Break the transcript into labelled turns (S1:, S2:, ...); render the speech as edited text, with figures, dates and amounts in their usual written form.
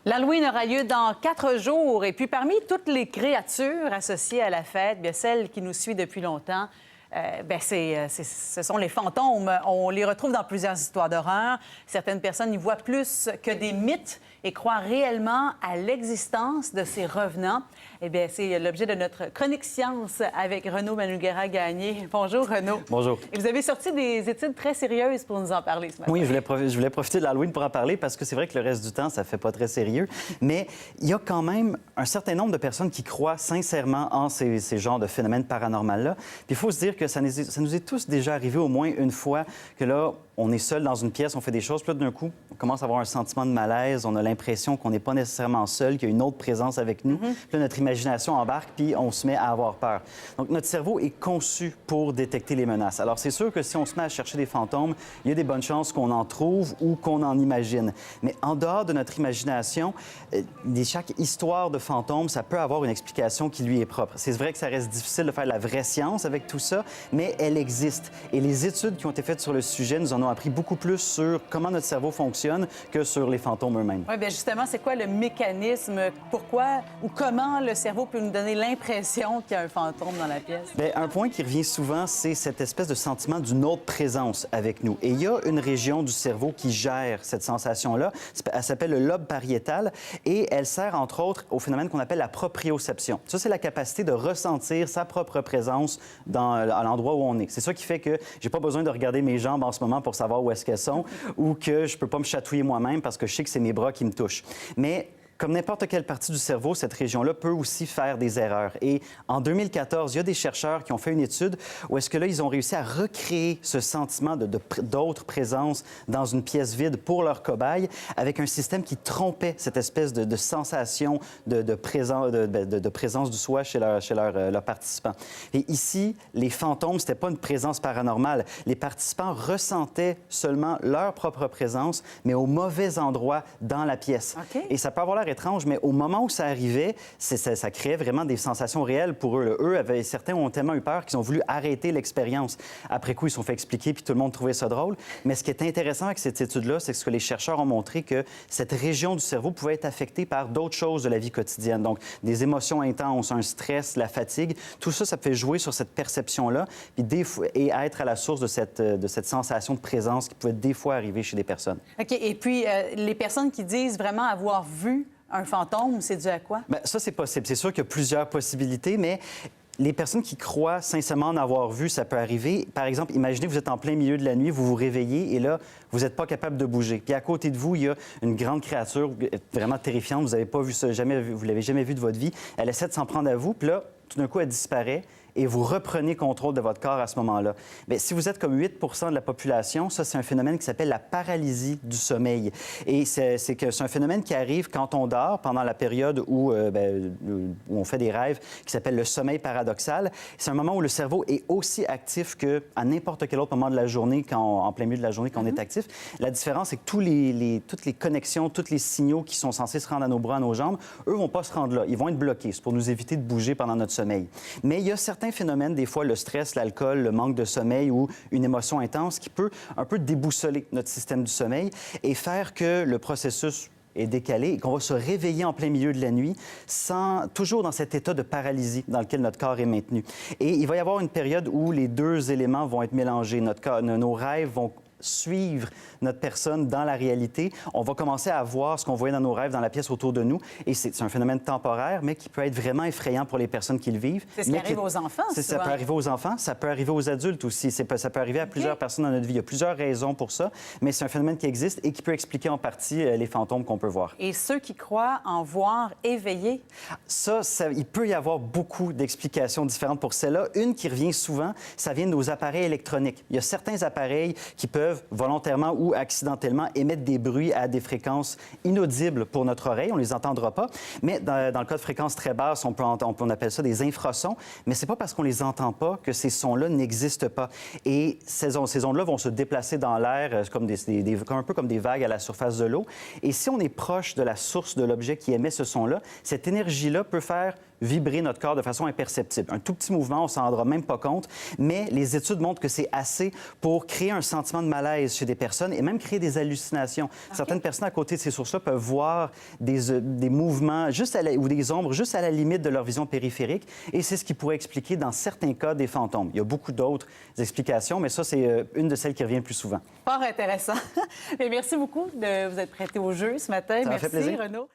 S1: L'Halloween aura lieu dans 4 jours. Et puis, parmi toutes les créatures associées à la fête, bien, celle qui nous suit depuis longtemps, ce sont les fantômes. On les retrouve dans plusieurs histoires d'horreur. Certaines personnes y voient plus que des mythes et croient réellement à l'existence de ces revenants. Eh bien, c'est l'objet de notre chronique science avec Renaud Manouguera-Gagné. Bonjour, Renaud.
S2: Bonjour.
S1: Et vous avez sorti des études très sérieuses pour nous en parler ce matin.
S2: Oui, je voulais profiter de l'Halloween pour en parler parce que c'est vrai que le reste du temps, ça fait pas très sérieux. Mais il y a quand même un certain nombre de personnes qui croient sincèrement en ces genres de phénomènes paranormaux-là. Puis il faut se dire que ça nous est tous déjà arrivé au moins une fois que là, on est seul dans une pièce, on fait des choses, puis là, d'un coup, on commence à avoir un sentiment de malaise, on a l'impression qu'on n'est pas nécessairement seul, qu'il y a une autre présence avec nous. Puis là, notre imagination embarque, puis on se met à avoir peur. Donc, notre cerveau est conçu pour détecter les menaces. Alors, c'est sûr que si on se met à chercher des fantômes, il y a des bonnes chances qu'on en trouve ou qu'on en imagine. Mais en dehors de notre imagination, chaque histoire de fantôme, ça peut avoir une explication qui lui est propre. C'est vrai que ça reste difficile de faire la vraie science avec tout ça, mais elle existe. Et les études qui ont été faites sur le sujet nous en ont appris beaucoup plus sur comment notre cerveau fonctionne que sur les fantômes eux-mêmes.
S1: Oui, bien justement, c'est quoi le mécanisme? Pourquoi ou comment le cerveau peut nous donner l'impression qu'il y a un fantôme dans la pièce?
S2: Bien, un point qui revient souvent, c'est cette espèce de sentiment d'une autre présence avec nous. Et il y a une région du cerveau qui gère cette sensation-là. Elle s'appelle le lobe pariétal et elle sert, entre autres, au phénomène qu'on appelle la proprioception. Ça, c'est la capacité de ressentir sa propre présence à l'endroit où on est. C'est ça qui fait que j'ai pas besoin de regarder mes jambes en ce moment pour savoir où est-ce qu'elles sont ou que je peux pas me chatouiller moi-même parce que je sais que c'est mes bras qui me touchent. Mais comme n'importe quelle partie du cerveau, cette région-là peut aussi faire des erreurs. Et en 2014, il y a des chercheurs qui ont fait une étude où est-ce que là, ils ont réussi à recréer ce sentiment d'autre présence dans une pièce vide pour leurs cobayes avec un système qui trompait cette espèce de sensation de présence du soi chez leurs participants. Et ici, les fantômes, c'était pas une présence paranormale. Les participants ressentaient seulement leur propre présence, mais au mauvais endroit dans la pièce.
S1: Okay.
S2: Et ça peut avoir l'air étrange, mais au moment où ça arrivait, ça créait vraiment des sensations réelles pour eux. Certains ont tellement eu peur qu'ils ont voulu arrêter l'expérience. Après coup, ils se sont fait expliquer, puis tout le monde trouvait ça drôle. Mais ce qui est intéressant avec cette étude-là, c'est que les chercheurs ont montré que cette région du cerveau pouvait être affectée par d'autres choses de la vie quotidienne. Donc, des émotions intenses, un stress, la fatigue, tout ça, ça peut jouer sur cette perception-là et être à la source de cette sensation de présence qui pouvait des fois arriver chez des personnes.
S1: OK. Et puis, les personnes qui disent vraiment avoir vu un fantôme, c'est dû à quoi?
S2: Bien, ça, c'est possible. C'est sûr qu'il y a plusieurs possibilités, mais les personnes qui croient sincèrement en avoir vu, ça peut arriver. Par exemple, imaginez, vous êtes en plein milieu de la nuit, vous vous réveillez et là, vous n'êtes pas capable de bouger. Puis à côté de vous, il y a une grande créature vraiment terrifiante. Vous n'avez pas vu ça, vous l'avez jamais vu de votre vie. Elle essaie de s'en prendre à vous, puis là, tout d'un coup, elle disparaît et vous reprenez contrôle de votre corps à ce moment-là. Bien, si vous êtes comme 8 % de la population, ça, c'est un phénomène qui s'appelle la paralysie du sommeil. Et c'est un phénomène qui arrive quand on dort, pendant la période où on fait des rêves, qui s'appelle le sommeil paradoxal. C'est un moment où le cerveau est aussi actif qu'à n'importe quel autre moment de la journée, en plein milieu de la journée, quand on est actif. La différence, c'est que toutes les connexions, tous les signaux qui sont censés se rendre à nos bras, à nos jambes, eux, vont pas se rendre là. Ils vont être bloqués. C'est pour nous éviter de bouger pendant notre sommeil. Mais il y a certains phénomènes, des fois le stress, l'alcool, le manque de sommeil ou une émotion intense qui peut un peu déboussoler notre système du sommeil et faire que le processus est décalé et qu'on va se réveiller en plein milieu de la nuit toujours dans cet état de paralysie dans lequel notre corps est maintenu. Et il va y avoir une période où les deux éléments vont être mélangés. Nos rêves vont suivre notre personne dans la réalité. On va commencer à voir ce qu'on voyait dans nos rêves dans la pièce autour de nous. Et c'est un phénomène temporaire, mais qui peut être vraiment effrayant pour les personnes qui le vivent.
S1: C'est ce qui arrive aux enfants,
S2: Ça peut arriver aux enfants, ça peut arriver aux adultes aussi. Ça peut arriver à plusieurs personnes dans notre vie. Il y a plusieurs raisons pour ça, mais c'est un phénomène qui existe et qui peut expliquer en partie les fantômes qu'on peut voir.
S1: Et ceux qui croient en voir éveillés?
S2: Ça, il peut y avoir beaucoup d'explications différentes pour celle-là. Une qui revient souvent, ça vient de nos appareils électroniques. Il y a certains appareils qui peuvent volontairement ou accidentellement émettre des bruits à des fréquences inaudibles pour notre oreille. On ne les entendra pas. Mais dans le cas de fréquences très basses, on appelle ça des infrasons. Mais c'est pas parce qu'on les entend pas que ces sons-là n'existent pas. Et ces ondes-là vont se déplacer dans l'air un peu comme des vagues à la surface de l'eau. Et si on est proche de la source de l'objet qui émet ce son-là, cette énergie-là peut faire vibrer notre corps de façon imperceptible. Un tout petit mouvement, on s'en rendra même pas compte, mais les études montrent que c'est assez pour créer un sentiment de malaise malaise chez des personnes et même créer des hallucinations. Certaines personnes à côté de ces sources-là peuvent voir des mouvements ou des ombres juste à la limite de leur vision périphérique et c'est ce qui pourrait expliquer dans certains cas des fantômes. Il y a beaucoup d'autres explications, mais ça, c'est une de celles qui revient le plus souvent.
S1: Fort intéressant. Et merci beaucoup de vous être prêté au jeu ce matin.
S2: Ça m'a fait
S1: Merci,
S2: plaisir.
S1: Renaud.